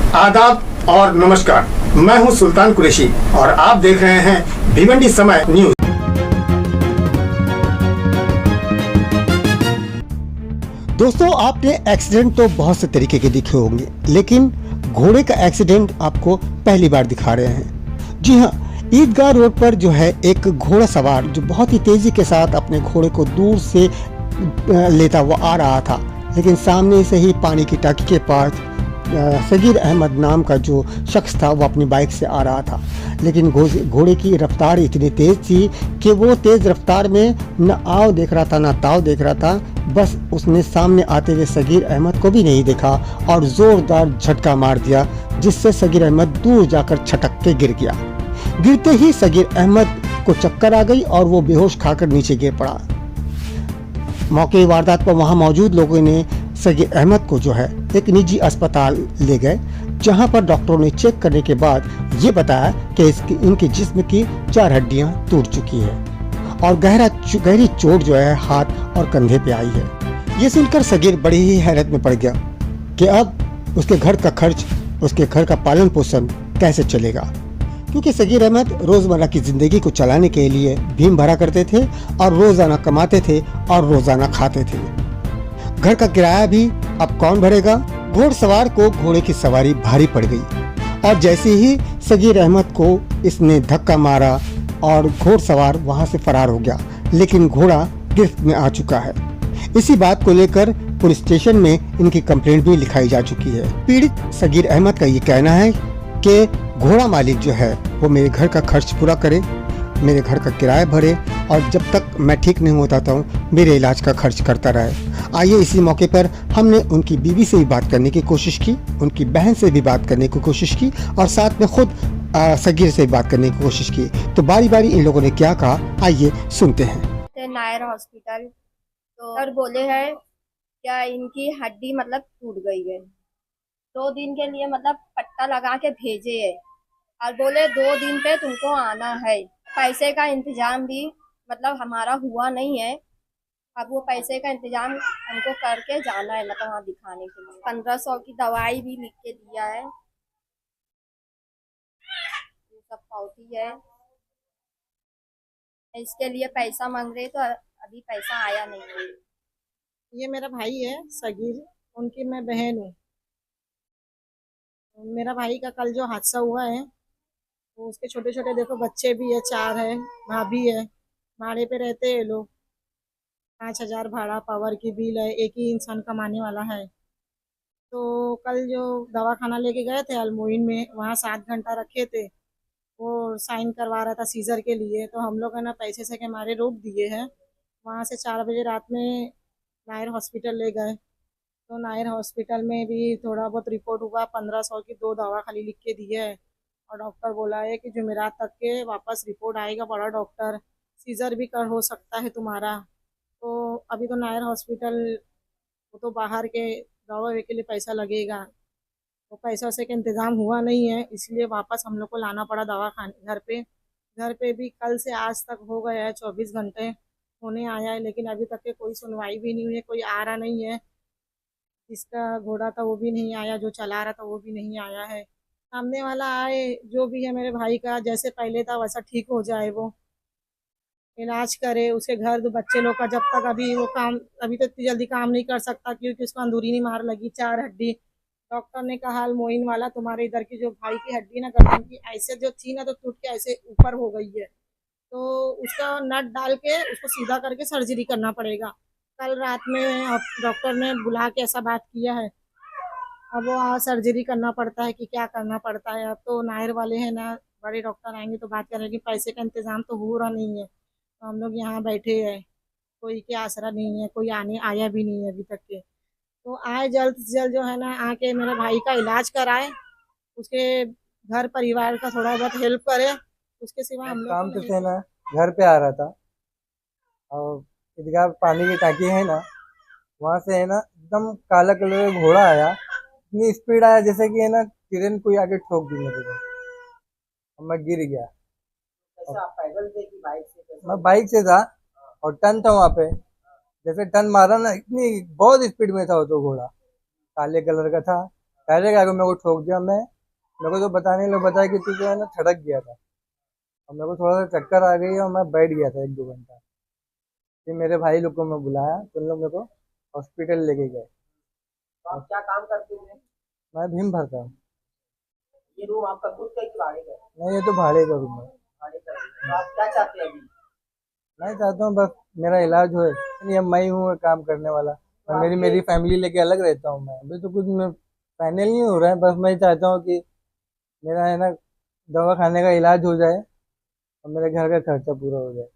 आदाब और नमस्कार। मैं हूं सुल्तान कुरैशी और आप देख रहे हैं भिवंडी समय न्यूज। दोस्तों, आपने एक्सीडेंट तो बहुत से तरीके के देखे होंगे, लेकिन घोड़े का एक्सीडेंट आपको पहली बार दिखा रहे हैं। जी हाँ, ईदगाह रोड पर जो है एक घोड़ा सवार जो बहुत ही तेजी के साथ अपने घोड़े को दूर से लेता हुआ आ रहा था, लेकिन सामने से ही पानी की टांकी के पास सगीर अहमद नाम का जो शख्स था वो अपनी बाइक से आ रहा था। लेकिन घोड़े की रफ्तार इतनी तेज थी कि वो तेज रफ्तार में न आओ देख रहा था, न ताव देख रहा था। बस उसने सामने आते हुए सगीर अहमद को भी नहीं देखा और जोरदार झटका मार दिया, जिससे सगीर अहमद दूर जाकर छटक के गिर गया। गिरते ही सगीर अहमद को चक्कर आ गई और वो बेहोश खाकर नीचे गिर पड़ा। मौके वारदात पर वहां मौजूद लोगों ने सगीर अहमद को जो है एक निजी अस्पताल ले गए, जहां पर डॉक्टरों ने चेक करने के बाद ये बताया कि इनके जिस्म की 4 हड्डियां टूट चुकी है और गहरी चोट जो है हाथ और कंधे पे आई है। ये सुनकर सगीर बड़ी ही हैरत में पड़ गया कि अब उसके घर का खर्च, उसके घर का पालन पोषण कैसे चलेगा, क्योंकि सगीर अहमद रोजमर्रा की जिंदगी को चलाने के लिए भीम भरा करते थे और रोजाना कमाते थे और रोजाना खाते थे। घर का किराया भी अब कौन भरेगा। घोड़सवार को घोड़े की सवारी भारी पड़ गई और जैसे ही सगीर अहमद को इसने धक्का मारा और घोड़सवार वहां से फरार हो गया, लेकिन घोड़ा गिरफ्त में आ चुका है। इसी बात को लेकर पुलिस स्टेशन में इनकी कंप्लेंट भी लिखाई जा चुकी है। पीड़ित सगीर अहमद का ये कहना है कि घोड़ा मालिक जो है वो मेरे घर का खर्च पूरा करे, मेरे घर का किराया भरे और जब तक मैं ठीक नहीं होता हूँ मेरे इलाज का खर्च करता रहे। आइए इसी मौके पर हमने उनकी बीवी से भी बात करने की कोशिश की, उनकी बहन से भी बात करने की कोशिश की और साथ में खुद सगीर से बात करने की कोशिश की। तो बारी बारी इन लोगों ने क्या कहा, आइए सुनते हैं। नायर हॉस्पिटल तो सर बोले हैं क्या इनकी हड्डी मतलब टूट गई है, 2 दिन के लिए मतलब पट्टा लगा के भेजे है और बोले 2 दिन पे तुमको आना है। पैसे का इंतजाम भी मतलब हमारा हुआ नहीं है, अब वो पैसे का इंतजाम हमको करके जाना है मतलब वहाँ दिखाने के लिए। 1500 की दवाई भी लिख के दिया है, ये सब पावती है। इसके लिए पैसा मांग रहे तो अभी पैसा आया नहीं है। ये मेरा भाई है सगीर, उनकी मैं बहन हूँ। मेरा भाई का कल जो हादसा हुआ है तो उसके छोटे छोटे देखो बच्चे भी है, 4 है, भाभी है, भाड़े पे रहते हैं लोग। 5000 भाड़ा, पावर की बिल है, एक ही इंसान कमाने वाला है। तो कल जो दवाखाना लेके गए थे अलमोइन में, वहाँ 7 घंटा रखे थे। वो साइन करवा रहा था सीजर के लिए, तो हम लोग है ना पैसे से के मारे रोक दिए हैं। वहाँ से 4 बजे रात में नायर हॉस्पिटल ले गए, तो नायर हॉस्पिटल में भी थोड़ा बहुत रिपोर्ट हुआ। 1500 की 2 दवा खाली लिख के दी है और डॉक्टर बोला है कि जुमेरात तक के वापस रिपोर्ट आएगा, बड़ा डॉक्टर सीजर भी कर हो सकता है तुम्हारा। तो अभी तो नायर हॉस्पिटल, वो तो बाहर के दवा के लिए पैसा लगेगा, तो पैसा से का इंतज़ाम हुआ नहीं है, इसलिए वापस हम लोग को लाना पड़ा दवा खाने घर पे। घर पे भी कल से आज तक हो गया है, 24 घंटे होने आया है, लेकिन अभी तक के कोई सुनवाई भी नहीं हुई है, कोई आ रहा नहीं है। जिसका घोड़ा था वो भी नहीं आया, जो चला रहा था वो भी नहीं आया है। सामने वाला आए, जो भी है मेरे भाई का जैसे पहले था वैसा ठीक हो जाए, वो इलाज करे, उसके घर बच्चे लोग का जब तक अभी वो काम, अभी तो इतनी जल्दी काम नहीं कर सकता क्योंकि उसको अंदरूनी मार लगी, 4 हड्डी। डॉक्टर ने कहा मोइन वाला तुम्हारे इधर की जो भाई की हड्डी ना गर्दन की ऐसे जो थी ना तो टूट के ऐसे ऊपर हो गई है, तो उसका नट डाल के उसको सीधा करके सर्जरी करना पड़ेगा। कल रात में डॉक्टर ने बुला के ऐसा बात किया है। अब वो सर्जरी करना पड़ता है कि क्या करना पड़ता है। अब तो नायर वाले हैं ना, बड़े डॉक्टर आएंगे तो बात करेंगे, पैसे का इंतजाम तो हो रहा नहीं है, तो हम लोग यहाँ बैठे हैं, कोई के आसरा नहीं है, कोई आने आया भी नहीं है अभी तक के। तो आए जल्द से जल्द जो है ना आके मेरे भाई का इलाज कराए, उसके घर परिवार का थोड़ा बहुत हेल्प करे, उसके सिवा हम लोग काम से थे ना, घर पे आ रहा था और ईदगाह पानी की टाकी है ना, वहां से है ना एकदम काला कलर का घोड़ा आया, इतनी स्पीड आया जैसे कि है ना ट्रेन कोई आगे ठोक दी मेरे को और मैं गिर गया। आप पैदल थे कि बाइक से? मैं बाइक से था और टर्न था वहां पे, जैसे टर्न मारा ना इतनी बहुत स्पीड में था वो तो घोड़ा, काले कलर का था पहले क्या मेरे को ठोक दिया। मेरे को तो बताने लोग बताया कि तू जो है ना छटक गया था, और मेरे को थोड़ा सा चक्कर आ गई और मैं बैठ गया था 1-2 घंटा। फिर मेरे भाई लोग को मैं बुलाया तो उन लोग मेरे को हॉस्पिटल लेके गए। तो आप क्या काम करते थे? मैं भीम भरता हूँ। ये रूम आपका खुद का है कि भाड़े का है? नहीं, ये तो भाड़े का रूम है। भाड़े का है। तो आप क्या चाहते हैं अभी? मैं चाहता हूँ बस मेरा इलाज होए। नहीं, अब मैं ही हूँ काम करने वाला, और मेरी मेरी फैमिली लेके अलग रहता हूँ। मैं अभी तो कुछ फाइनल नहीं हो रहा है, बस मैं चाहता हूँ कि मेरा है ना दवा खाने का इलाज हो जाए और मेरे घर का खर्चा पूरा हो जाए।